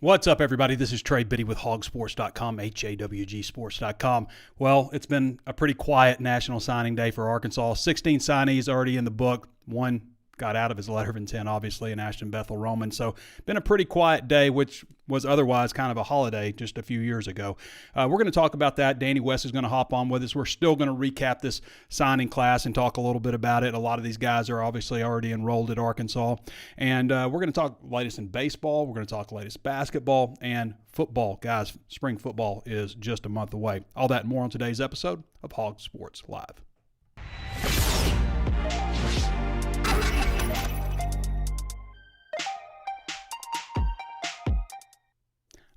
What's up, everybody? This is Trey Biddy with HawgSports.com, HawgSports.com. Well, it's been a pretty quiet national signing day for Arkansas. 16 signees already in the book. One got out of his letter of intent, obviously, in Ashton Bethel Roman. So been a pretty quiet day, which was otherwise kind of a holiday just a few years ago. We're going to talk about that. Danny West is going to hop on with us. We're still going to recap this signing class and talk a little bit about it. A lot of these guys are obviously already enrolled at Arkansas. And we're going to talk latest in baseball. We're going to talk latest basketball and football. Guys, spring football is just a month away. All that and more on today's episode of Hog Sports Live.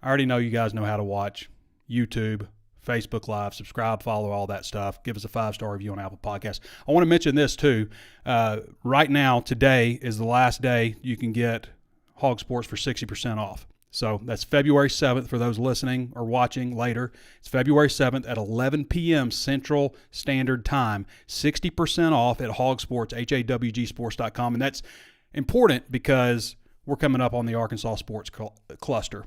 I already know you guys know how to watch YouTube, Facebook Live, subscribe, follow, all that stuff. Give us a 5-star review on Apple Podcasts. I want to mention this too. Right now, today is the last day you can get Hog Sports for 60% off. So that's February 7th for those listening or watching later. It's February 7th at 11 p.m. Central Standard Time. 60% off at HawgSports, HawgSports.com. And that's important because we're coming up on the Arkansas sports cluster,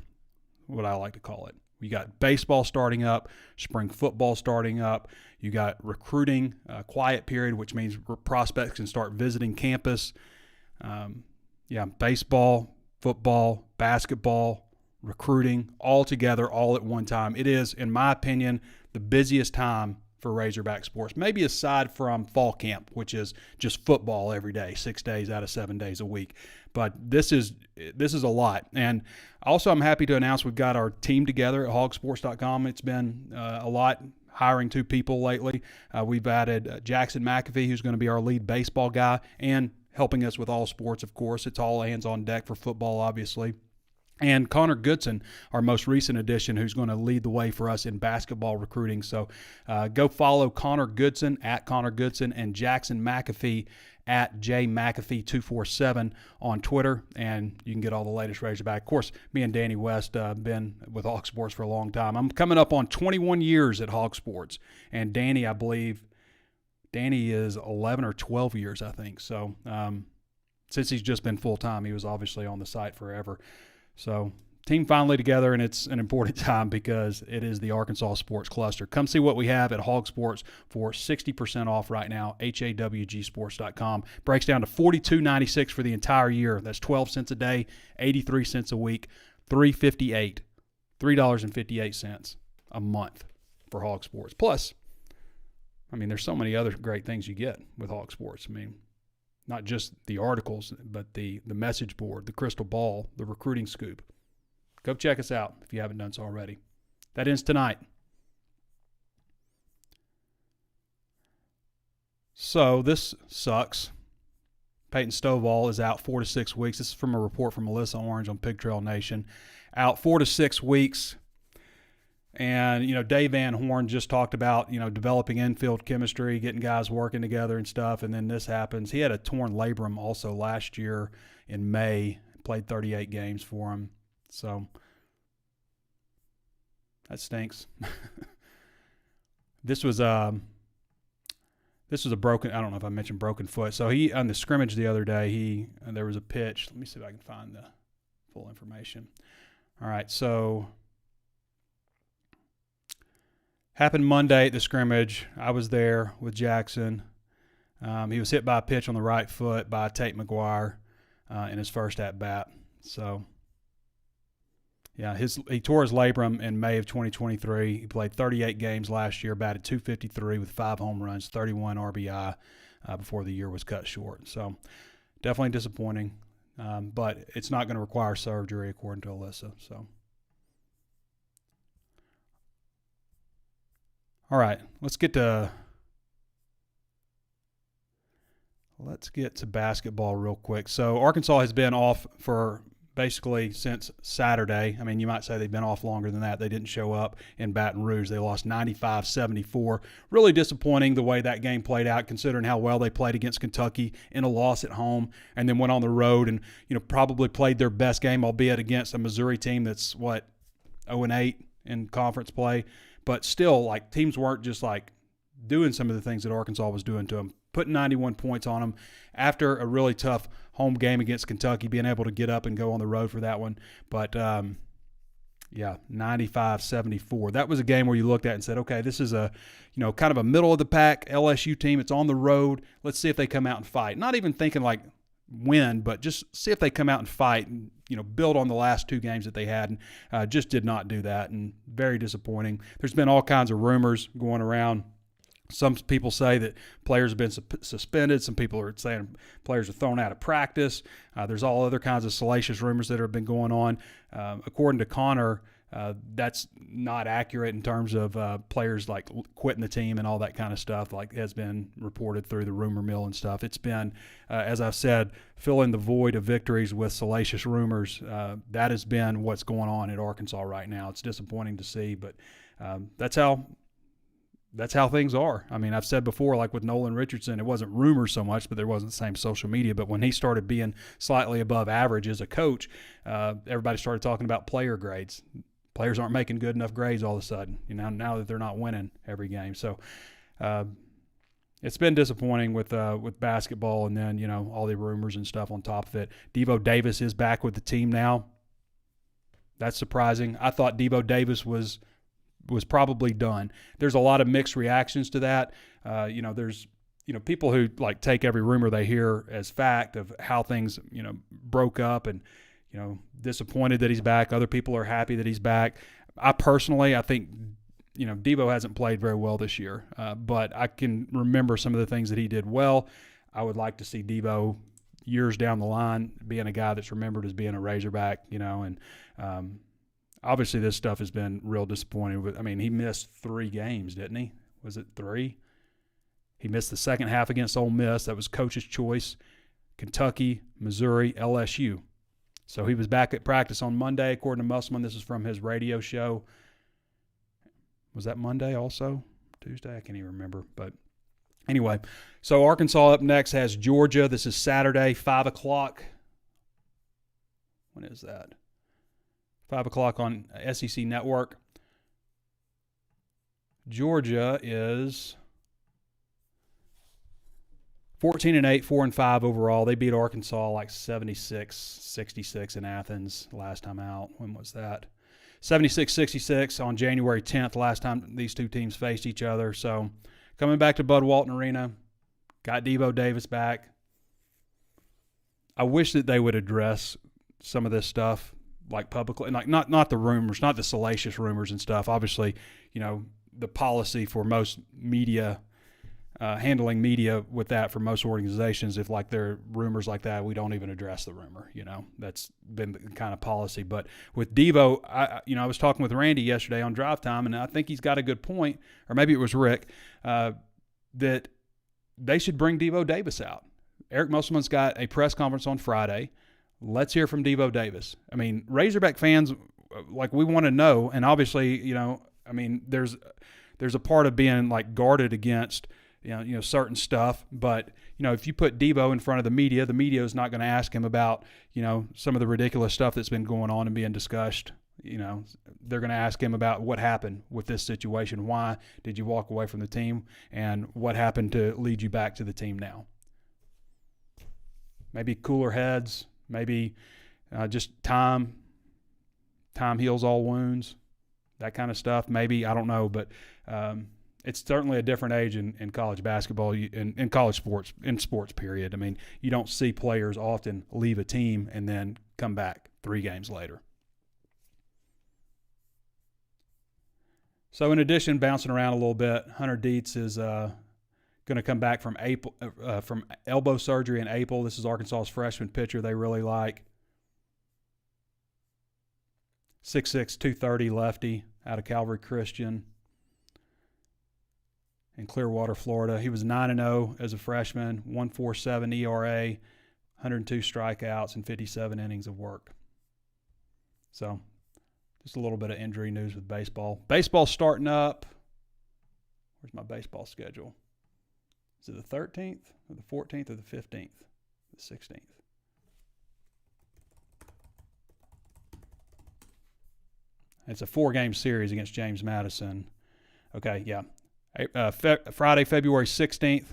what I like to call it. You got baseball starting up, spring football starting up. You got recruiting, quiet period, which means prospects can start visiting campus. Baseball, football, basketball, recruiting, all together, all at one time. It is, in my opinion, the busiest time for Razorback sports, maybe aside from fall camp, which is just football every day, 6 days out of 7 days a week. But this is a lot. And also I'm happy to announce we've got our team together at HawgSports.com. It's been a lot, hiring 2 people lately. We've added Jackson McAfee, who's going to be our lead baseball guy, and helping us with all sports, of course. It's all hands on deck for football, obviously. And Connor Goodson, our most recent addition, who's going to lead the way for us in basketball recruiting. So go follow Connor Goodson at Connor Goodson and Jackson McAfee at JMcAfee247 on Twitter, and you can get all the latest Razorback. Of course, me and Danny West been with Hog Sports for a long time. I'm coming up on 21 years at Hog Sports, and Danny, I believe, is 11 or 12 years, I think. So since he's just been full-time, he was obviously on the site forever. So team finally together, and it's an important time because it is the Arkansas sports cluster. Come see what we have at Hog Sports for 60% off right now, HawgSports.com. Breaks down to $42.96 for the entire year. That's 12 cents a day, 83 cents a week, $3.58 a month for Hog Sports. Plus, I mean, there's so many other great things you get with Hog Sports. I mean, not just the articles, but the message board, the crystal ball, the recruiting scoop. Go check us out if you haven't done so already. That ends tonight. So this sucks. Peyton Stovall is out 4 to 6 weeks. This is from a report from Melissa Orange on Pig Trail Nation. Out 4 to 6 weeks. And, Dave Van Horn just talked about, developing infield chemistry, getting guys working together and stuff, and then this happens. He had a torn labrum also last year in May, played 38 games for him. So that stinks. This was a broken, I don't know if I mentioned broken foot. So he, on the scrimmage the other day, there was a pitch. Let me see if I can find the full information. All right, so happened Monday at the scrimmage. I was there with Jackson. He was hit by a pitch on the right foot by Tate McGuire in his first at-bat. So, yeah, he tore his labrum in May of 2023. He played 38 games last year, batted .253 with 5 home runs, 31 RBI before the year was cut short. So, definitely disappointing. But it's not going to require surgery, according to Alyssa. So, all right, let's get to basketball real quick. So Arkansas has been off for basically since Saturday. I mean, you might say they've been off longer than that. They didn't show up in Baton Rouge. They lost 95-74. Really disappointing the way that game played out, considering how well they played against Kentucky in a loss at home, and then went on the road and probably played their best game, albeit against a Missouri team that's 0-8 in conference play. But still, teams weren't just doing some of the things that Arkansas was doing to them, putting 91 points on them after a really tough home game against Kentucky, being able to get up and go on the road for that one. But Yeah, 95-74. That was a game where you looked at and said, okay, this is a, kind of a middle of the pack LSU team. It's on the road. Let's see if they come out and fight. Not even thinking like win, but just see if they come out and fight and, build on the last two games that they had, and just did not do that, and very disappointing. There's been all kinds of rumors going around. Some people say that players have been suspended. Some people are saying players are thrown out of practice. There's all other kinds of salacious rumors that have been going on. According to Connor, that's not accurate in terms of players like quitting the team and all that kind of stuff, like has been reported through the rumor mill and stuff. It's been, as I've said, filling the void of victories with salacious rumors. That has been what's going on at Arkansas right now. It's disappointing to see, but that's how things are. I mean, I've said before, like with Nolan Richardson, it wasn't rumors so much, but there wasn't the same social media. But when he started being slightly above average as a coach, everybody started talking about player grades. Players aren't making good enough grades all of a sudden, now that they're not winning every game. So it's been disappointing with basketball, and then, all the rumors and stuff on top of it. Devo Davis is back with the team now. That's surprising. I thought Devo Davis was probably done. There's a lot of mixed reactions to that. There's people who like take every rumor they hear as fact of how things broke up, and disappointed that he's back. Other people are happy that he's back. I think Devo hasn't played very well this year, but I can remember some of the things that he did well. I would like to see Devo years down the line being a guy that's remembered as being a Razorback, and obviously, this stuff has been real disappointing. I mean, he missed 3 games, didn't he? Was it 3? He missed the second half against Ole Miss. That was coach's choice. Kentucky, Missouri, LSU. So he was back at practice on Monday, according to Musselman. This is from his radio show. Was that Monday also? Tuesday? I can't even remember. But anyway, so Arkansas up next has Georgia. This is Saturday, 5 o'clock. When is that? 5 o'clock on SEC Network. Georgia is 14-8, 4-5 overall. They beat Arkansas like 76-66 in Athens last time out. When was that? 76-66 on January 10th, last time these two teams faced each other. So coming back to Bud Walton Arena, got Devo Davis back. I wish that they would address some of this stuff like publicly, like not the rumors, not the salacious rumors and stuff. Obviously, the policy for most media, handling media with that for most organizations, if like there are rumors like that, we don't even address the rumor. That's been the kind of policy. But with Devo, I was talking with Randy yesterday on Drive Time, and I think he's got a good point, or maybe it was Rick, that they should bring Devo Davis out. Eric Musselman's got a press conference on Friday. Let's hear from Devo Davis. I mean, Razorback fans, like, we want to know, and obviously, there's a part of being like guarded against, certain stuff. But if you put Devo in front of the media is not going to ask him about, some of the ridiculous stuff that's been going on and being discussed. They're going to ask him about what happened with this situation. Why did you walk away from the team, and what happened to lead you back to the team now? Maybe cooler heads. Maybe just time heals all wounds, that kind of stuff. Maybe, I don't know, but it's certainly a different age in college basketball, in college sports, in sports period. I mean, you don't see players often leave a team and then come back 3 games later. So in addition, bouncing around a little bit, Hunter Dietz is going to come back from elbow surgery in April. This is Arkansas's freshman pitcher they really like. 6'6", 230 lefty out of Calvary Christian in Clearwater, Florida. He was 9-0 as a freshman, 1.47 ERA, 102 strikeouts, and 57 innings of work. So just a little bit of injury news with baseball. Baseball's starting up. Where's my baseball schedule? Is it the 13th or the 14th or the 15th? The 16th. It's a 4-game series against James Madison. Okay, yeah. Friday, February 16th.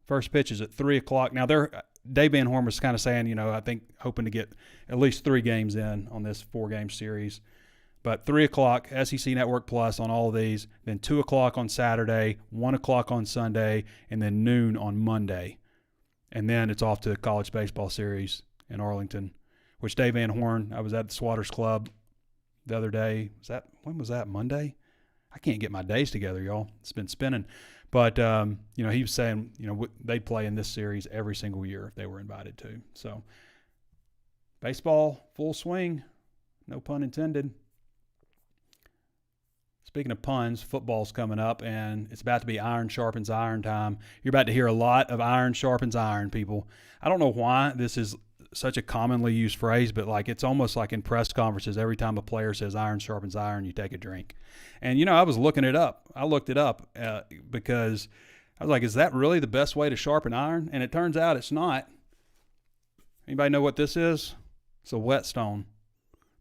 First pitch is at 3 o'clock. Now, Dave Van Horn was kind of saying, I think hoping to get at least 3 games in on this 4-game series. But 3 o'clock, SEC Network Plus on all of these, then 2 o'clock on Saturday, 1 o'clock on Sunday, and then noon on Monday. And then it's off to the College Baseball Series in Arlington, which Dave Van Horn, I was at the Swatters Club the other day. When was that, Monday? I can't get my days together, y'all. It's been spinning. But, he was saying, they'd play in this series every single year if they were invited to. So, baseball, full swing, no pun intended. Speaking of puns, football's coming up, and it's about to be iron sharpens iron time. You're about to hear a lot of iron sharpens iron, people. I don't know why this is such a commonly used phrase, but it's almost like in press conferences, every time a player says iron sharpens iron, you take a drink. And, I was looking it up. I looked it up because I was like, is that really the best way to sharpen iron? And it turns out it's not. Anybody know what this is? It's a whetstone.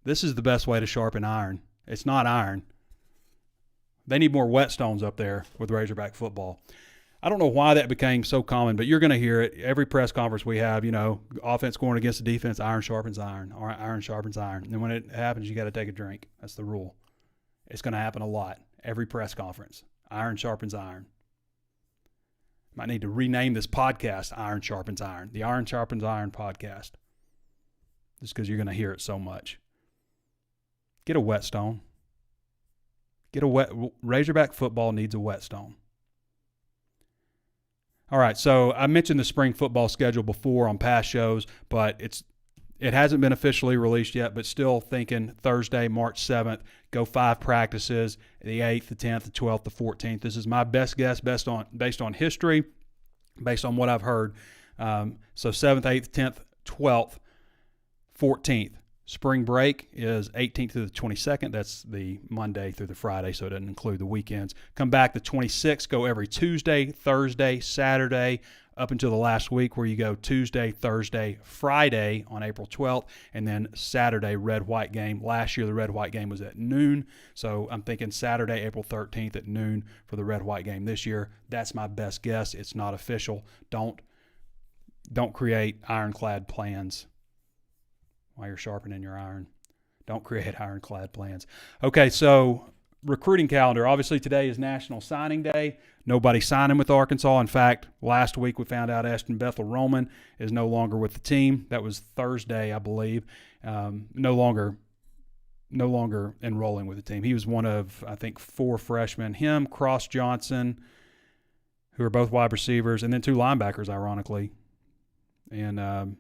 This is the best way to sharpen iron. It's not iron. They need more whetstones up there with Razorback football. I don't know why that became so common, but you're going to hear it every press conference we have. Offense going against the defense, iron sharpens iron, or iron sharpens iron. And when it happens, you got to take a drink. That's the rule. It's going to happen a lot. Every press conference, iron sharpens iron. Might need to rename this podcast Iron Sharpens Iron, the Iron Sharpens Iron podcast, just because you're going to hear it so much. Get a whetstone. Razorback football needs a whetstone. All right, so I mentioned the spring football schedule before on past shows, but it hasn't been officially released yet, but still thinking Thursday, March 7th, go 5 practices, the 8th, the 10th, the 12th, the 14th. This is my best guess based on history, based on what I've heard. So 7th, 8th, 10th, 12th, 14th. Spring break is 18th through the 22nd. That's the Monday through the Friday, so it doesn't include the weekends. Come back the 26th, go every Tuesday, Thursday, Saturday, up until the last week where you go Tuesday, Thursday, Friday on April 12th, and then Saturday, red-white game. Last year, the red-white game was at noon, so I'm thinking Saturday, April 13th at noon for the red-white game this year. That's my best guess. It's not official. Don't create ironclad plans while you're sharpening your iron. Don't create ironclad plans. Okay, so recruiting calendar. Obviously, today is National Signing Day. Nobody signing with Arkansas. In fact, last week we found out Ashton Bethel-Roman is no longer with the team. That was Thursday, I believe. No longer enrolling with the team. He was one of, I think, 4 freshmen. Him, Cross Johnson, who are both wide receivers, and then 2 linebackers, ironically. And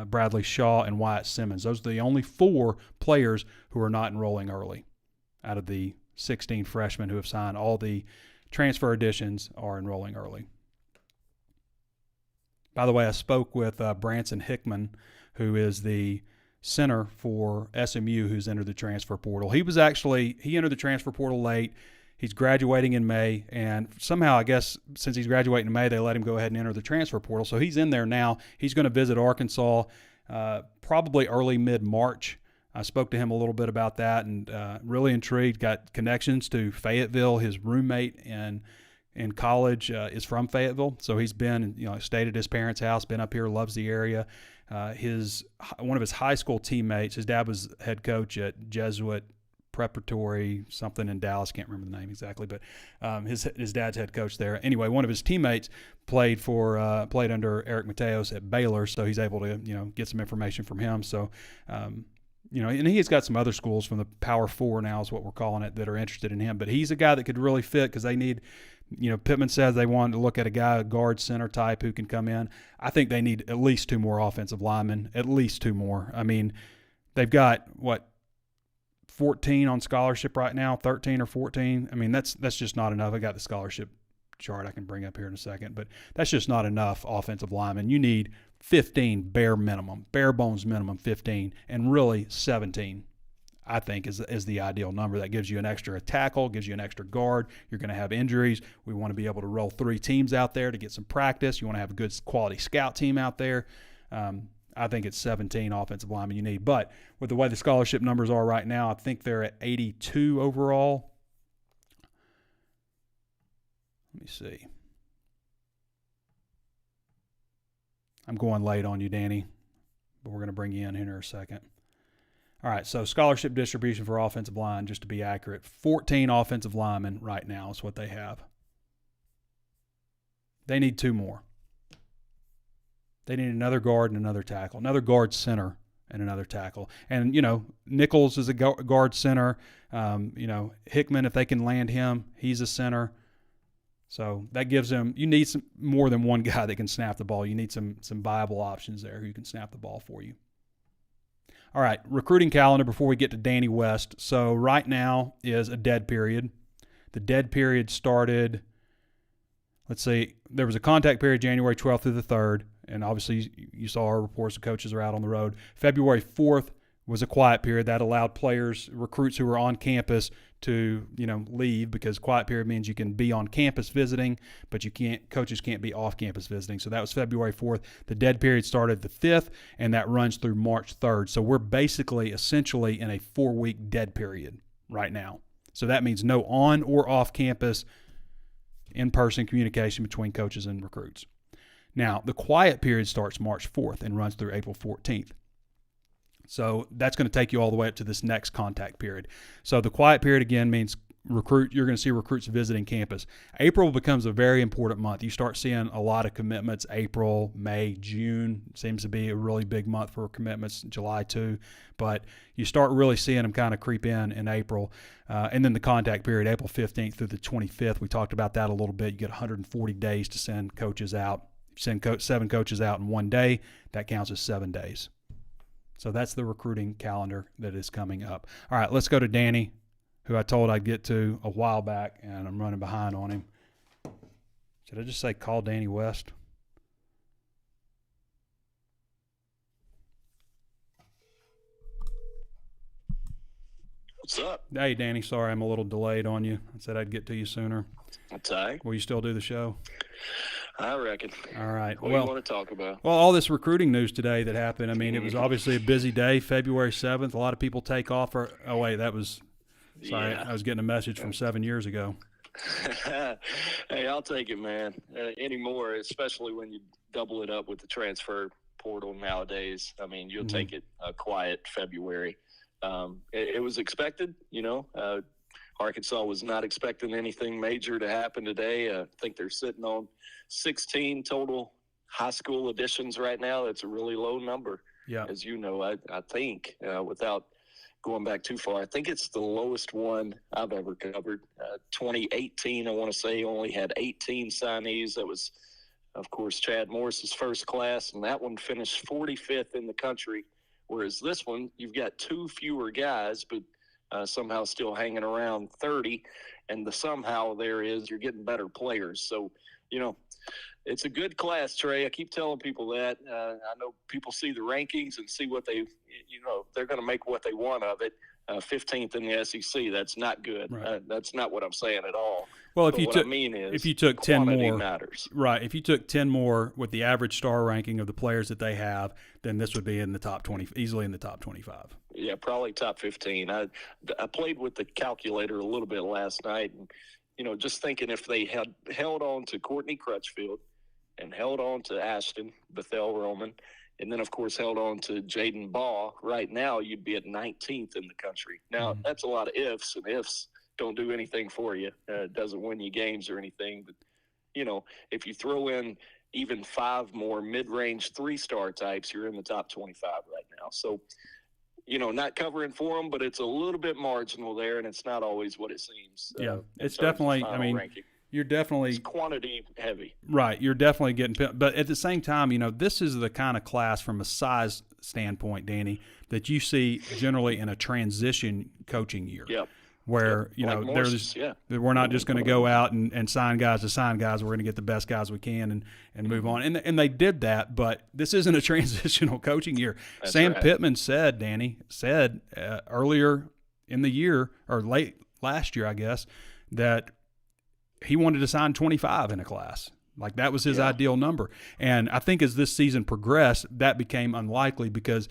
Bradley Shaw and Wyatt Simmons. Those are the only 4 players who are not enrolling early out of the 16 freshmen who have signed. All the transfer additions are enrolling early. By the way, I spoke with Branson Hickman, who is the center for SMU, who's entered the transfer portal. He entered the transfer portal late. He's graduating in May, and somehow, I guess, since he's graduating in May, they let him go ahead and enter the transfer portal. So he's in there now. He's going to visit Arkansas probably early, mid-March. I spoke to him a little bit about that and really intrigued. Got connections to Fayetteville. His roommate in college is from Fayetteville, so he's been, stayed at his parents' house, been up here, loves the area. One of his high school teammates, his dad was head coach at Jesuit Preparatory something in Dallas, can't remember the name exactly, but his dad's head coach there. Anyway, one of his teammates played under Eric Mateos at Baylor, so he's able to get some information from him. So and he's got some other schools from the Power 4 now is what we're calling it that are interested in him, but he's a guy that could really fit because they need. Pittman says they wanted to look at a guard center type who can come in. I think they need at least 2 more offensive linemen, at least 2 more. I mean, they've got 14 on scholarship right now, 13 or 14. I mean, that's just not enough. I got the scholarship chart I can bring up here in a second, but that's just not enough offensive linemen. You need 15 bare bones minimum 15, and really 17, I think, is the ideal number. That gives you an extra tackle, gives you an extra guard. You're going to have injuries. We want to be able to roll 3 teams out there to get some practice. You want to have a good quality scout team out there. I think it's 17 offensive linemen you need. But with the way the scholarship numbers are right now, I think they're at 82 overall. Let me see. I'm going late on you, Danny, but we're going to bring you in here in a second. All right, so scholarship distribution for offensive line, just to be accurate, 14 offensive linemen right now is what they have. They need 2 more. They need another guard and another tackle, another guard center and another tackle. And, Nichols is a guard center. Hickman, if they can land him, he's a center. So that gives them – you need some more than one guy that can snap the ball. You need some viable options there who can snap the ball for you. All right, recruiting calendar before we get to Danny West. So right now is a dead period. The dead period started, let's see, there was a contact period January 12th through the 3rd, and obviously you saw our reports, the coaches are out on the road. February 4th was a quiet period. That allowed recruits who were on campus to, leave, because quiet period means you can be on campus visiting, but coaches can't be off campus visiting. So that was February 4th. The dead period started the 5th, and that runs through March 3rd. So we're essentially in a 4-week dead period right now. So that means no on or off campus in-person communication between coaches and recruits. Now, the quiet period starts March 4th and runs through April 14th. So that's going to take you all the way up to this next contact period. So the quiet period, again, means you're going to see recruits visiting campus. April becomes a very important month. You start seeing a lot of commitments. April, May, June seems to be a really big month for commitments, July too. But you start really seeing them kind of creep in April. And then the contact period, April 15th through the 25th. We talked about that a little bit. You get 140 days to send coaches out. Send 7 coaches out in one day. That counts as 7 days. So that's the recruiting calendar that is coming up. All right, let's go to Danny, who I told I'd get to a while back, and I'm running behind on him. Should I just say call Danny West? What's up? Hey, Danny, sorry I'm a little delayed on you. I said I'd get to you sooner. That's all right. Will you still do the show? I reckon. All right. What do you want to talk about? Well, all this recruiting news today that happened, I mean, it was obviously a busy day, February 7th. A lot of people take off. I was getting a message from 7 years ago. Hey, I'll take it, man. Anymore, especially when you double it up with the transfer portal nowadays. I mean, you'll take it a quiet February. It was expected, Arkansas was not expecting anything major to happen today. I think they're sitting on 16 total high school additions right now. That's a really low number. Yeah. As you know, I think, without going back too far, I think it's the lowest one I've ever covered. 2018, I want to say, only had 18 signees. That was, of course, Chad Morris's first class, and that one finished 45th in the country. Whereas this one, you've got 2 fewer guys, but somehow still hanging around 30, and the somehow there is you're getting better players. So, it's a good class, Trey. I keep telling people that. I know people see the rankings and see what they're going to make what they want of it. 15th in the SEC, that's not good. Right. That's not what I'm saying at all. Well, if you took 10 more, matters. Right. If you took 10 more with the average star ranking of the players that they have, then this would be in the top 20, easily in the top 25. Yeah, probably top 15. I played with the calculator a little bit last night, and just thinking if they had held on to Courtney Crutchfield and held on to Ashton Bethel-Roman, and then, of course, held on to Jaden Baugh, right now you'd be at 19th in the country. Now, that's a lot of ifs, and ifs don't do anything for you. It doesn't win you games or anything. But, if you throw in even 5 more mid-range 3-star types, you're in the top 25 right now. So, not covering for them, but it's a little bit marginal there, and it's not always what it seems. Yeah, it's definitely, ranking. You're definitely – it's quantity heavy. Right. You're definitely getting – but at the same time, this is the kind of class from a size standpoint, Danny, that you see generally in a transition coaching year. Yep. Where, we're not just going to go out and sign guys to sign guys. We're going to get the best guys we can and move on. And they did that, but this isn't a transitional coaching year. That's Sam right. Pittman said earlier in the year, or late last year, I guess, that he wanted to sign 25 in a class. Like that was his ideal number. And I think as this season progressed, that became unlikely because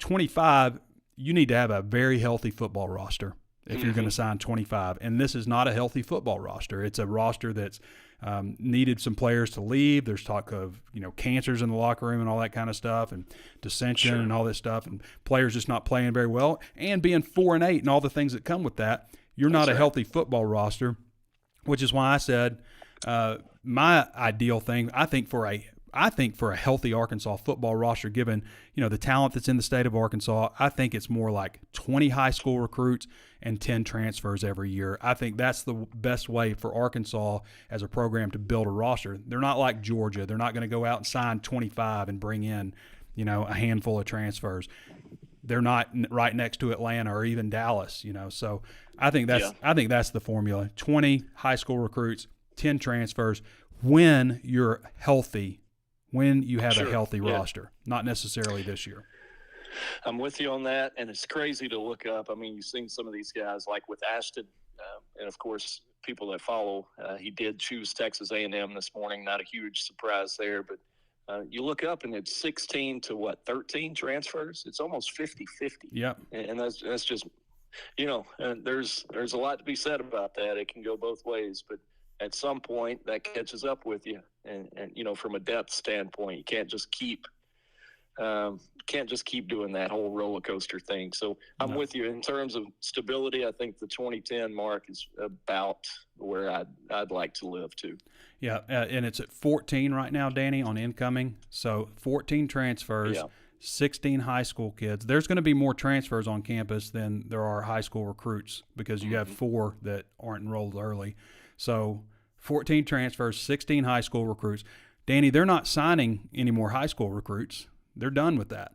25, you need to have a very healthy football roster if you're going to sign 25. And this is not a healthy football roster. It's a roster that's needed some players to leave. There's talk of, cancers in the locker room and all that kind of stuff, and dissension and all this stuff, and players just not playing very well, and being 4-8 and all the things that come with that. You're not a healthy football roster, which is why I said my ideal thing, I think for a healthy Arkansas football roster, given the talent that's in the state of Arkansas, I think it's more like 20 high school recruits and 10 transfers every year. I think that's the best way for Arkansas as a program to build a roster. They're not like Georgia. They're not going to go out and sign 25 and bring in a handful of transfers. They're not right next to Atlanta or even Dallas. So I think that's the formula: 20 high school recruits, 10 transfers. When you're healthy. When you have a healthy roster, not necessarily this year. I'm with you on that, and it's crazy to look up. I mean, you've seen some of these guys, like with Ashton, and of course, people that follow. He did choose Texas A&M this morning. Not a huge surprise there, but you look up and it's 16 to 13 transfers. It's almost 50-50. Yep. And that's just, there's a lot to be said about that. It can go both ways, but at some point that catches up with you, and from a depth standpoint, you can't just keep doing that whole roller coaster thing. So I'm with you in terms of stability. I think the 2010 mark is about where I'd like to live too. Yeah, and it's at 14 right now, Danny, on incoming. So 14 transfers, 16 high school kids. There's going to be more transfers on campus than there are high school recruits, because you have 4 that aren't enrolled early. So 14 transfers, 16 high school recruits. Danny, they're not signing any more high school recruits. They're done with that.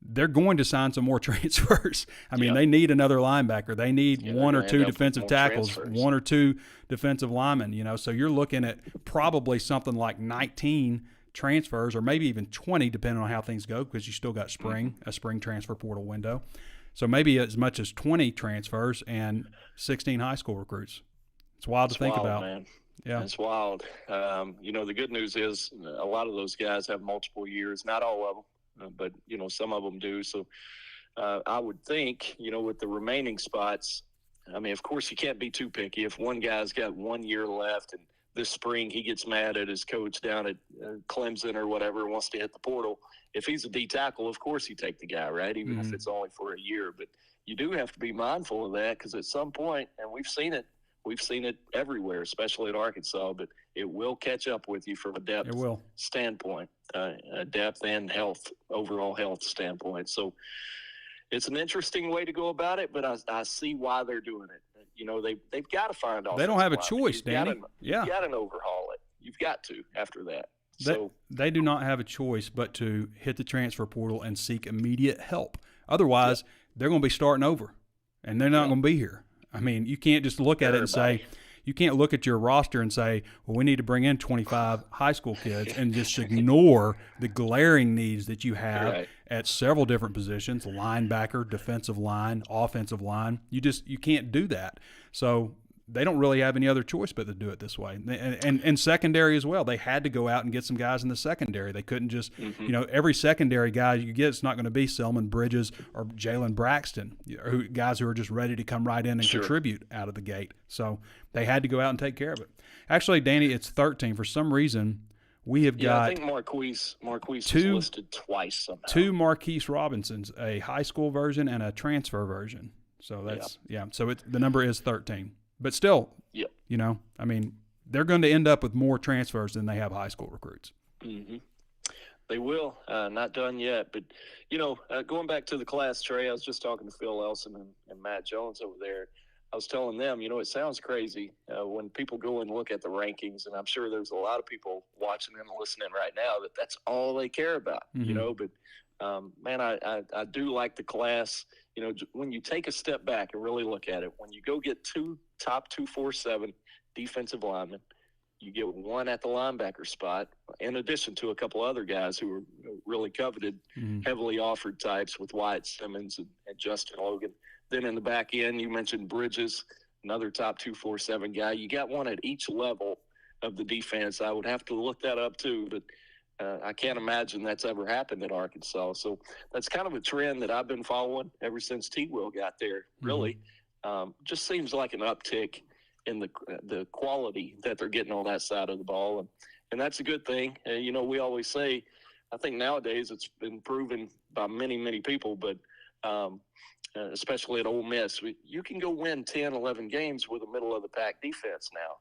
They're going to sign some more transfers. I mean, they need another linebacker. They need 1 or 2 defensive tackles, 1 or 2 defensive linemen, So you're looking at probably something like 19 transfers, or maybe even 20, depending on how things go, because you still got a spring transfer portal window. So maybe as much as 20 transfers and 16 high school recruits. It's wild to think about. Man. Yeah, it's wild. The good news is a lot of those guys have multiple years. Not all of them, but some of them do. So I would think, with the remaining spots, I mean, of course you can't be too picky. If one guy's got 1 year left and this spring he gets mad at his coach down at Clemson or whatever, wants to hit the portal, if he's a D tackle, of course you take the guy, right? Even if it's only for a year. But you do have to be mindful of that, because at some point, and we've seen it everywhere, especially at Arkansas, but it will catch up with you from a depth standpoint, a depth and overall health standpoint. So it's an interesting way to go about it, but I see why they're doing it. They've got to find out. They don't have a choice, Danny. You got to overhaul it. You've got to after that. They do not have a choice but to hit the transfer portal and seek immediate help. Otherwise, they're going to be starting over, and they're not going to be here. I mean, you can't just look at it and say, you can't look at your roster and say, well, we need to bring in 25 high school kids, and just ignore the glaring needs that you have at several different positions: linebacker, defensive line, offensive line. You can't do that. So they don't really have any other choice but to do it this way. And secondary as well. They had to go out and get some guys in the secondary. They couldn't just, every secondary guy you get, it's not going to be Selman Bridges or Jalen Braxton, guys who are just ready to come right in and contribute out of the gate. So they had to go out and take care of it. Actually, Danny, it's 13. For some reason, we have got I think Marquise is listed twice somehow. 2 Marquise Robinsons, a high school version and a transfer version. So that's, so the number is 13. But still, I mean, they're going to end up with more transfers than they have high school recruits. Mm-hmm. They will. Not done yet. But, going back to the class, Trey, I was just talking to Phil Elson and Matt Jones over there. I was telling them, it sounds crazy when people go and look at the rankings, and I'm sure there's a lot of people watching and listening right now that's all they care about, But, man, I do like the class. When you take a step back and really look at it, when you go get 2 top 247 defensive linemen, you get 1 at the linebacker spot, in addition to a couple other guys who are really coveted, heavily offered types with Wyatt Simmons and Justin Logan. Then in the back end, you mentioned Bridges, another top 247 guy. You got 1 at each level of the defense. I would have to look that up too, but I can't imagine that's ever happened at Arkansas. So that's kind of a trend that I've been following ever since T. Will got there, really. Just seems like an uptick in the quality that they're getting on that side of the ball, and that's a good thing. We always say, I think nowadays it's been proven by many people, but especially at Ole Miss, you can go win 10, 11 games with a middle of the pack defense now.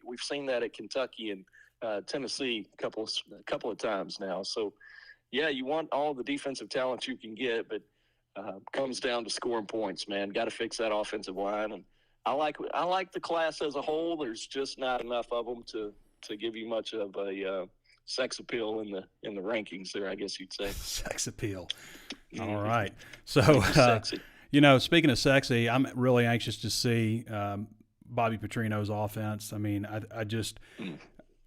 We've seen that at Kentucky and Tennessee a couple of times now. So, yeah, you want all the defensive talent you can get, but comes down to scoring points, man. Got to fix that offensive line, and I like the class as a whole. There's just not enough of them to give you much of a sex appeal in the rankings there, I guess you'd say. Sex appeal. All right. So, speaking of sexy, I'm really anxious to see Bobby Petrino's offense. I mean,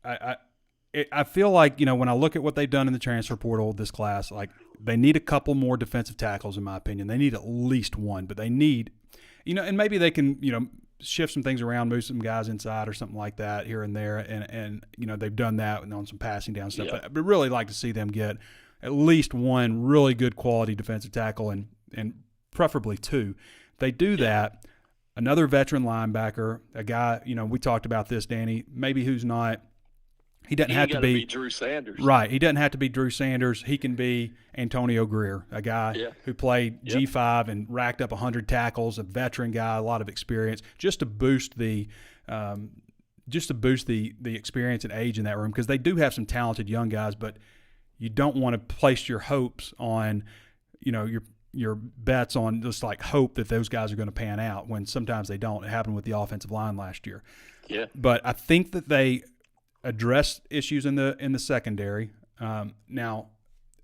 I feel like, when I look at what they've done in the transfer portal this class, like they need a couple more defensive tackles, in my opinion. They need at least one, but they need, and maybe they can, shift some things around, move some guys inside or something like that here and there. And they've done that on some passing down stuff, but I'd really like to see them get at least one really good quality defensive tackle and preferably two. They do that. Another veteran linebacker, a guy, we talked about this, Danny, maybe who's not, he doesn't have to be Drew Sanders. Right. He doesn't have to be Drew Sanders. He can be Antonio Greer, a guy who played G5 and racked up 100 tackles, a veteran guy, a lot of experience, just to boost the experience and age in that room, because they do have some talented young guys, but you don't want to place your hopes on, your bets on just like hope that those guys are going to pan out when sometimes they don't. It happened with the offensive line last year. Yeah. But I think that they address issues in the secondary. Now,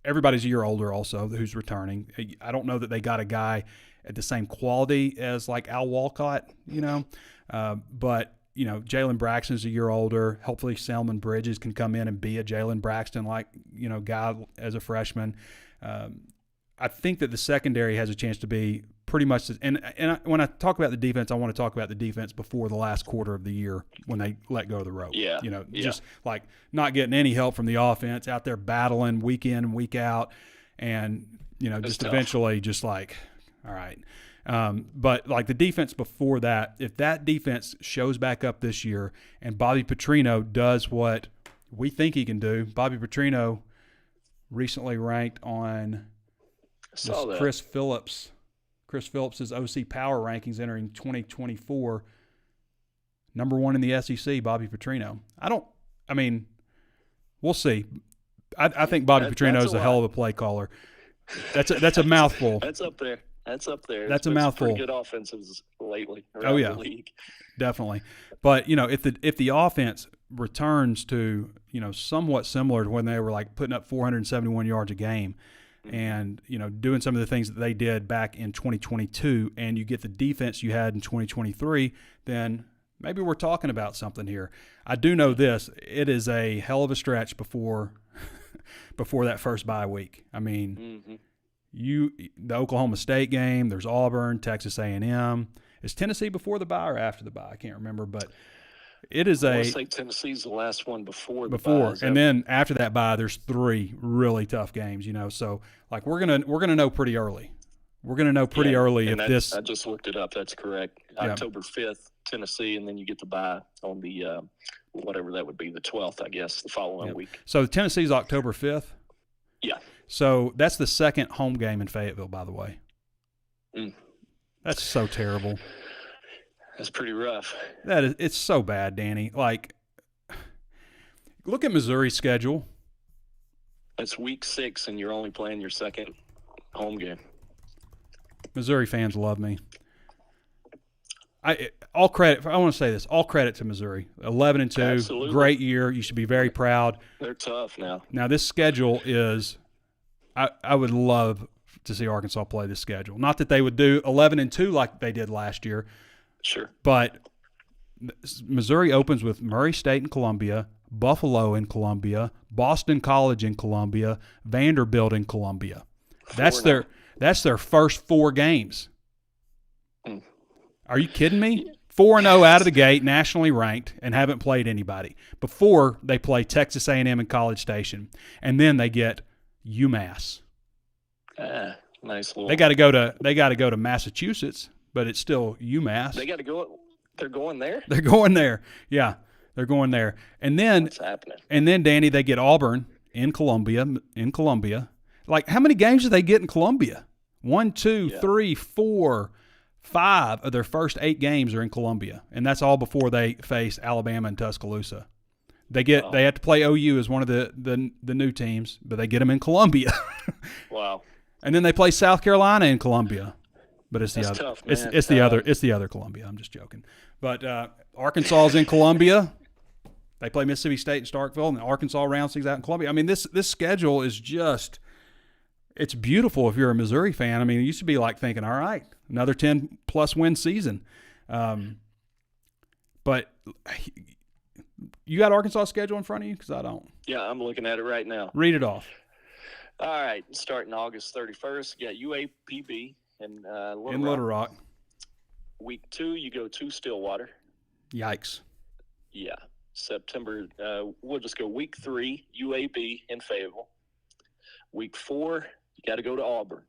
everybody's a year older also who's returning. I don't know that they got a guy at the same quality as like Al Walcott, but Jalen Braxton's a year older. Hopefully Selman Bridges can come in and be a Jalen Braxton guy as a freshman. I think that the secondary has a chance to be pretty much – and when I talk about the defense, I want to talk about the defense before the last quarter of the year when they let go of the rope. Yeah. Just like not getting any help from the offense, out there battling week in and week out, and, just tough. Eventually just like, all right. But like the defense before that, if that defense shows back up this year and Bobby Petrino does what we think he can do, Bobby Petrino recently ranked on Chris Phillips' OC Power Rankings entering 2024, number one in the SEC, Bobby Petrino. We'll see. I think Bobby Petrino is a hell of a play caller. That's a mouthful. That's up there. That's a mouthful. Pretty good offenses lately. Oh yeah, the league. Definitely. But if the offense returns to somewhat similar to when they were like putting up 471 yards a game, and doing some of the things that they did back in 2022, and you get the defense you had in 2023, then maybe we're talking about something here. I do know this: it is a hell of a stretch before that first bye week. I mean, the Oklahoma State game, there's Auburn, Texas A&M. Is Tennessee before the bye or after the bye? I can't remember, but it is I say Tennessee's the last one before the bye. And then after that bye, there's 3 really tough games. So like we're gonna know pretty early. We're gonna know pretty early if this. I just looked it up. That's correct. October 5th, Tennessee, and then you get the bye on the whatever that would be, the 12th, I guess, the following week. So Tennessee's October 5th. Yeah. So that's the second home game in Fayetteville, by the way. That's so terrible. That's pretty rough. It's so bad, Danny. Like, look at Missouri's schedule. It's week 6, and you're only playing your second home game. Missouri fans love me. I want to say this. All credit to Missouri. 11-2, Absolutely. Great year. You should be very proud. They're tough now. Now this schedule is. I would love to see Arkansas play this schedule. Not that they would do 11-2 like they did last year. Sure. But Missouri opens with Murray State in Columbia, Buffalo in Columbia, Boston College in Columbia, Vanderbilt in Columbia. That's their first 4 games. Are you kidding me? 4-0 out of the gate, nationally ranked, and haven't played anybody. Before they play Texas A&M and College Station, and then they get UMass. Nice little. They got to go to Massachusetts, but it's still UMass. They got to go. They're going there? They're going there. Yeah, they're going there. And then What's happening? And then, Danny, they get Auburn in Columbia. Like, how many games do they get in Columbia? 1, 2, 3, 4, 5 of their first 8 games are in Columbia, and that's all before they face Alabama and Tuscaloosa. They have to play OU as one of the new teams, but they get them in Columbia. Wow. And then they play South Carolina in Columbia. But it's That's the other. Tough, man. It's the other Columbia. I'm just joking. But Arkansas is in Columbia. They play Mississippi State in Starkville, and Arkansas rounds things out in Columbia. I mean, this schedule is just – it's beautiful if you're a Missouri fan. I mean, it used to be like thinking, all right, another 10-plus win season. But you got Arkansas' schedule in front of you? Because I don't. Yeah, I'm looking at it right now. Read it off. All right, starting August 31st, you got UAPB in Little Rock. Week 2, you go to Stillwater. Yikes. Yeah. September, we'll just go week 3, UAB in Fayetteville. Week 4, you got to go to Auburn.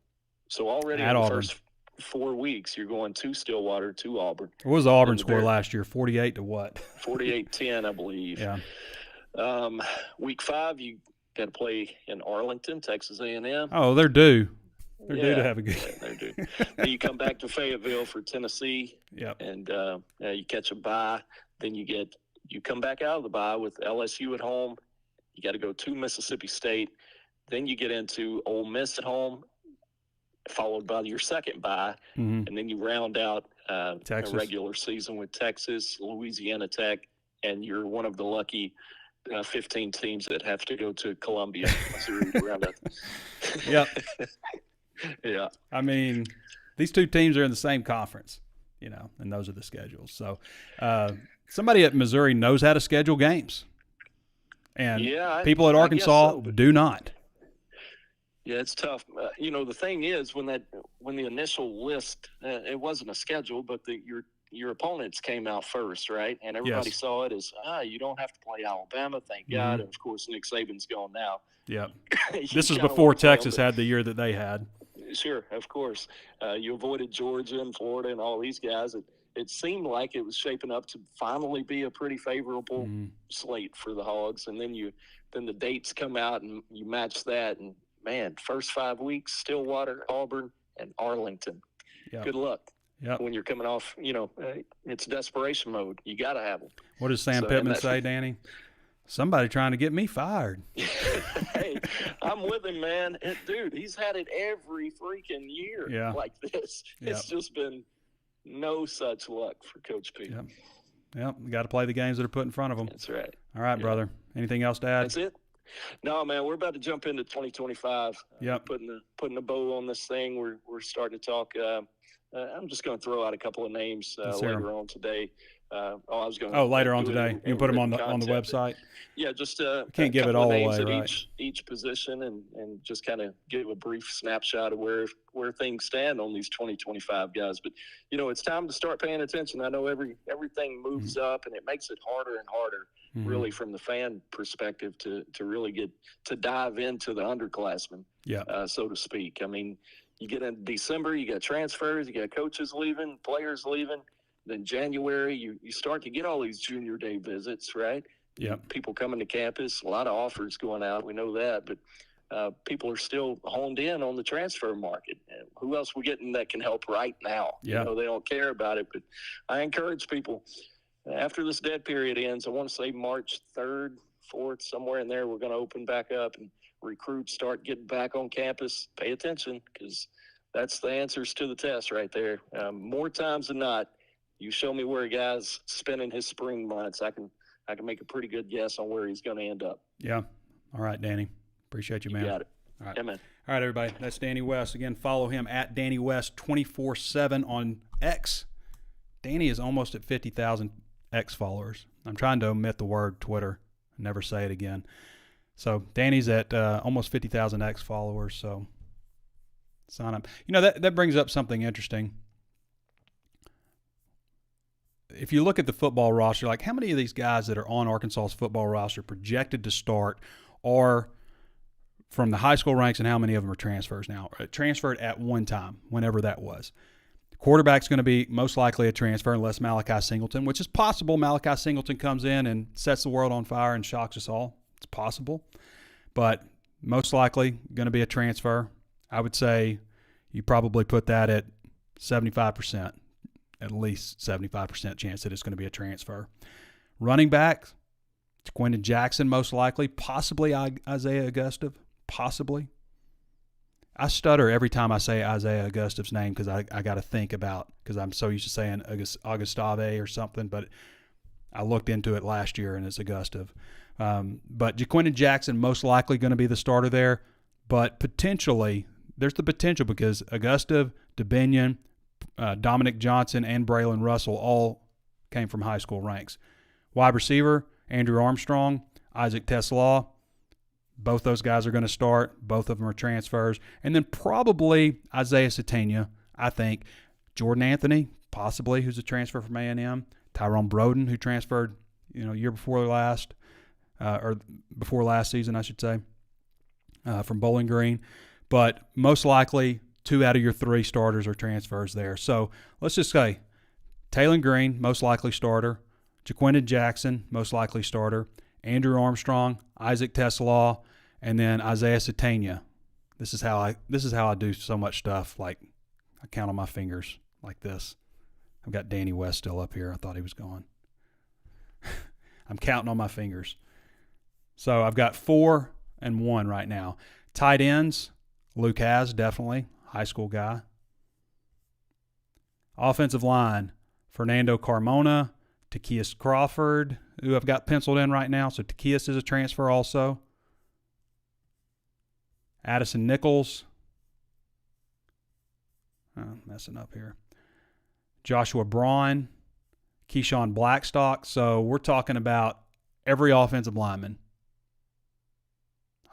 So already in the first 4 weeks, you're going to Stillwater, to Auburn. What was the Auburn score last year? 48 to what? 48-10, I believe. Yeah. Week 5, you got to play in Arlington, Texas A&M. Oh, they're due. They're due to have a good. Yeah, they're due. Then you come back to Fayetteville for Tennessee. Yep. And you catch a bye. Then you come back out of the bye with LSU at home. You got to go to Mississippi State. Then you get into Ole Miss at home, followed by your second bye. Mm-hmm. And then you round out a regular season with Texas, Louisiana Tech, and you're one of the lucky 15 teams that have to go to Columbia, Missouri to round out. Yep. Yeah. I mean, these two teams are in the same conference, and those are the schedules. So somebody at Missouri knows how to schedule games. And people at Arkansas do not. Yeah, it's tough. The thing is, when the initial list, it wasn't a schedule, but your opponents came out first, right? And everybody saw it as, you don't have to play Alabama, thank God. And, of course, Nick Saban's gone now. Yeah. This is before Texas had the year that they had. Sure, of course. You avoided Georgia and Florida and all these guys. It seemed like it was shaping up to finally be a pretty favorable slate for the Hogs. And then the dates come out and you match that. And, man, first 5 weeks, Stillwater, Auburn, and Arlington. Yep. Good luck. Yep. When you're coming off, it's desperation mode. You got to have them. What does Sam Pittman say, Danny? Somebody trying to get me fired. Hey, I'm with him, man. Dude, he's had it every freaking year like this. Yep. It's just been no such luck for Coach P. Yep. We got to play the games that are put in front of them. That's right. All right, brother. Anything else to add? That's it. No, man, we're about to jump into 2025. Putting a bow on this thing. We're starting to talk. I'm just going to throw out a couple of names later on today. Later on today. You can put them on the website. Yeah, just can't give it all away, at right? each position, and just kind of give a brief snapshot of where things stand on these 2025 guys. But it's time to start paying attention. I know everything moves up, and it makes it harder and harder, really, from the fan perspective to really get to dive into the underclassmen, so to speak. I mean, you get into December, you got transfers, you got coaches leaving, players leaving. Then January, you start to get all these junior day visits, right? Yeah. People coming to campus, a lot of offers going out. We know that, but people are still honed in on the transfer market. And who else we're getting that can help right now? Yeah. They don't care about it, but I encourage people after this dead period ends. I want to say March 3rd, 4th, somewhere in there, we're going to open back up and recruits start getting back on campus. Pay attention, because that's the answers to the test right there. More times than not, you show me where a guy's spending his spring months, I can make a pretty good guess on where he's going to end up. Yeah. All right, Danny. Appreciate you, man. You got it. All right. Yeah, man. All right, everybody. That's Danny West. Again, follow him at Danny West 24/7 on X. Danny is almost at 50,000 X followers. I'm trying to omit the word Twitter. Never say it again. So Danny's at almost 50,000 X followers. So sign up. That brings up something interesting. If you look at the football roster, like how many of these guys that are on Arkansas's football roster projected to start are from the high school ranks, and how many of them are transfers now? Transferred at one time, whenever that was. The quarterback's going to be most likely a transfer unless Malachi Singleton, which is possible. Malachi Singleton comes in and sets the world on fire and shocks us all. It's possible. But most likely going to be a transfer. I would say you probably put that at 75%, at least 75% chance that it's going to be a transfer. Running back, Quentin Jackson most likely, possibly Isaiah Augustov, possibly. I stutter every time I say Isaiah Augustov's name because I got to think about, because I'm so used to saying Augustave or something, but I looked into it last year and it's Augustov. But Jaquinton Jackson most likely going to be the starter there, but potentially there's the potential because Augustov, DeBinion, Dominic Johnson, and Braylon Russell all came from high school ranks. Wide receiver, Andrew Armstrong, Isaac Teslaw, both those guys are going to start. Both of them are transfers. And then probably Isaiah Satania, I think. Jordan Anthony, possibly, who's a transfer from A&M. Tyrone Broden, who transferred, year before last, or before last season, I should say, from Bowling Green. But most likely, 2 out of your 3 starters are transfers there. So let's just say Taylon Green, most likely starter. Jaquinton Jackson, most likely starter. Andrew Armstrong, Isaac Teslaw, and then Isaiah Satania. This is how I do so much stuff. Like I count on my fingers like this. I've got Danny West still up here. I thought he was gone. I'm counting on my fingers. So I've got 4 and 1 right now. Tight ends, Luke Haas, definitely. High school guy. Offensive line, Fernando Carmona, Takias Crawford, who I've got penciled in right now. So Takias is a transfer also. Addison Nichols. Messing up here. Joshua Braun, Keyshawn Blackstock. So we're talking about every offensive lineman.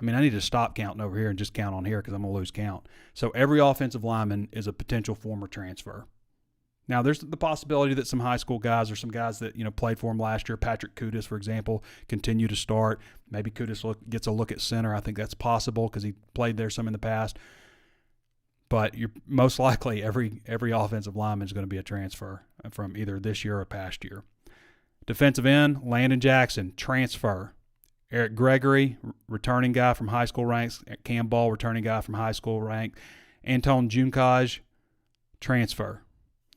I mean, I need to stop counting over here and just count on here because I'm going to lose count. So every offensive lineman is a potential former transfer. Now, there's the possibility that some high school guys or some guys that, played for him last year, Patrick Kudus, for example, continue to start. Maybe Kudus gets a look at center. I think that's possible because he played there some in the past. But you're most likely every offensive lineman is going to be a transfer from either this year or past year. Defensive end, Landon Jackson, transfer. Eric Gregory, returning guy from high school ranks. Cam Ball, returning guy from high school rank. Anton Junkaj, transfer.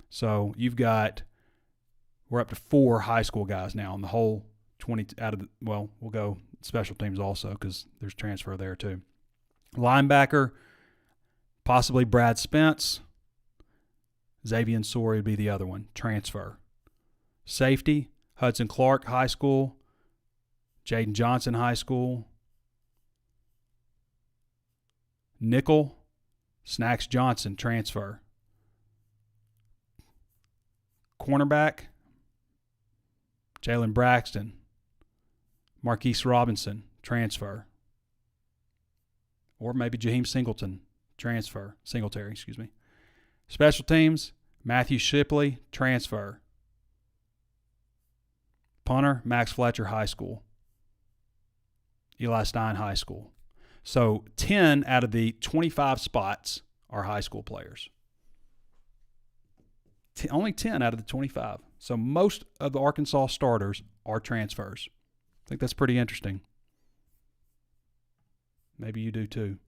So we're up to 4 high school guys now in the whole 20 out of we'll go special teams also because there's transfer there too. Linebacker, possibly Brad Spence. Xavier Sori would be the other one, transfer. Safety, Hudson Clark, high school. Jaden Johnson, high school. Nickel, Snacks Johnson, transfer. Cornerback, Jalen Braxton. Marquise Robinson, transfer. Or maybe Jaheim Singletary, excuse me. Special teams, Matthew Shipley, transfer. Punter, Max Fletcher, high school. Eli Stein, high school. So 10 out of the 25 spots are high school players. Only 10 out of the 25. So most of the Arkansas starters are transfers. I think that's pretty interesting. Maybe you do too.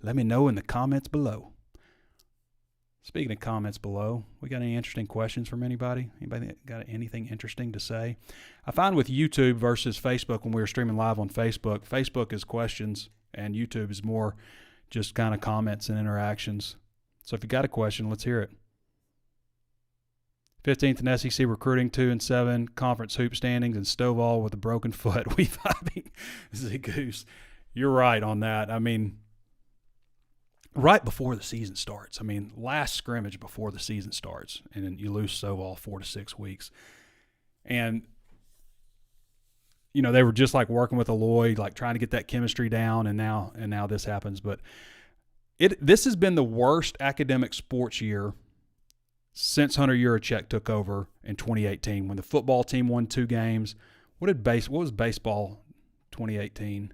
Let me know in the comments below. Speaking of comments below, we got any interesting questions from anybody? Anybody got anything interesting to say? I find with YouTube versus Facebook, when we were streaming live on Facebook, Facebook is questions and YouTube is more just kind of comments and interactions. So if you got a question, let's hear it. 15th in SEC recruiting, 2-7 conference hoop standings, and Stovall with a broken foot. We vibing. This is a goose. You're right on that. I mean, right before the season starts. I mean, last scrimmage before the season starts, and then you lose Stovall 4 to 6 weeks. And, they were just like working with Aloy, like trying to get that chemistry down, and now this happens. But this has been the worst academic sports year since Hunter Yurachek took over in 2018 when the football team won 2 games. What was baseball 2018?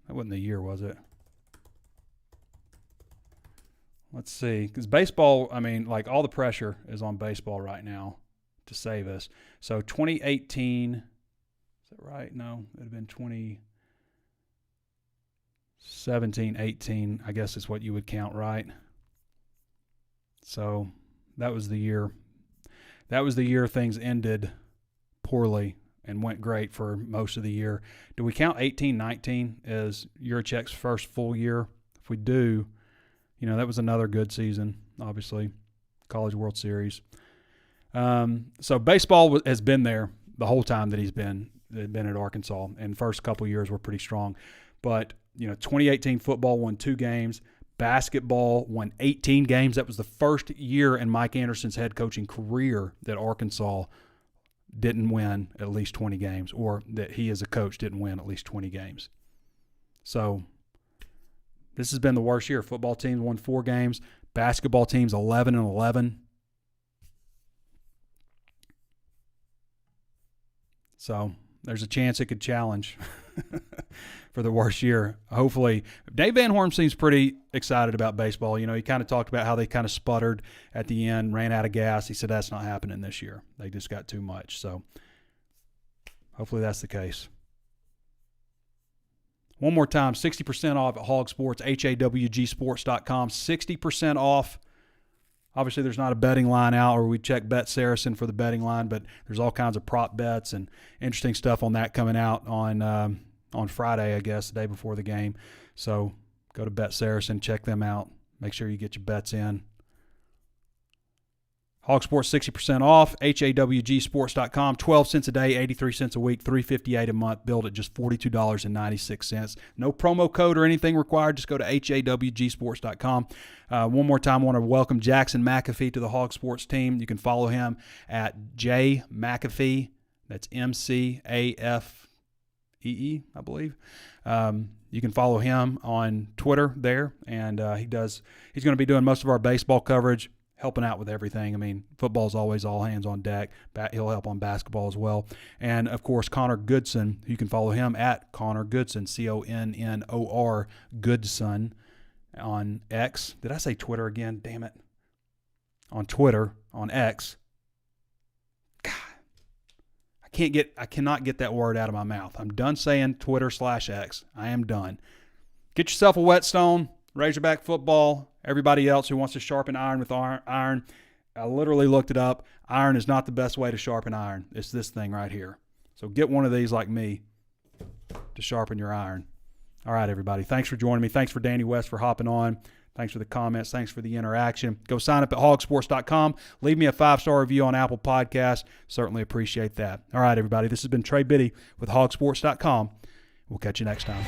That wasn't the year, was it? Let's see. Because baseball, I mean, like all the pressure is on baseball right now to save us. So 2018, is that right? No, it would have been 2017, 18, I guess is what you would count, right? So that was the year. That was the year things ended poorly and went great for most of the year. Do we count 18, 19 as Yurichek's first full year? If we do, that was another good season, obviously. College World Series. So baseball has been there the whole time that he's been at Arkansas, and first couple of years were pretty strong. But, 2018 football won 2 games. Basketball won 18 games. That was the first year in Mike Anderson's head coaching career that Arkansas didn't win at least 20 games, or that he as a coach didn't win at least 20 games. So this has been the worst year. Football teams won 4 games. Basketball teams 11-11. So there's a chance it could challenge for the worst year. Hopefully. Dave Van Horn seems pretty excited about baseball. He kind of talked about how they kind of sputtered at the end, ran out of gas. He said that's not happening this year. They just got too much. So hopefully that's the case. One more time, 60% off at HawgSports, HawgSports.com. 60% off. Obviously, there's not a betting line out, or we check Bet Saracen for the betting line, but there's all kinds of prop bets and interesting stuff on that coming out on Friday, I guess, the day before the game. So go to Bet Saracen, check them out. Make sure you get your bets in. HawgSports 60% off, HawgSports.com, 12 cents a day, 83 cents a week, $358 a month, billed at just $42.96. No promo code or anything required. Just go to HawgSports.com. One more time, I want to welcome Jackson McAfee to the HawgSports team. You can follow him at J McAfee. That's MCAFEE, I believe. You can follow him on Twitter there, and he's going to be doing most of our baseball coverage, helping out with everything. I mean, football's always all hands on deck. He'll help on basketball as well. And, of course, Connor Goodson. You can follow him at Connor Goodson, CONNOR Goodson on X. Did I say Twitter again? Damn it. On Twitter, on X. God, I cannot get that word out of my mouth. I'm done saying Twitter/X. I am done. Get yourself a whetstone. Razorback football, everybody else who wants to sharpen iron with iron. I literally looked it up. Iron is not the best way to sharpen iron. It's this thing right here. So get one of these like me to sharpen your iron. All right, everybody. Thanks for joining me. Thanks for Danny West for hopping on. Thanks for the comments. Thanks for the interaction. Go sign up at HawgSports.com. Leave me a 5-star review on Apple Podcasts. Certainly appreciate that. All right, everybody. This has been Trey Biddy with HawgSports.com. We'll catch you next time.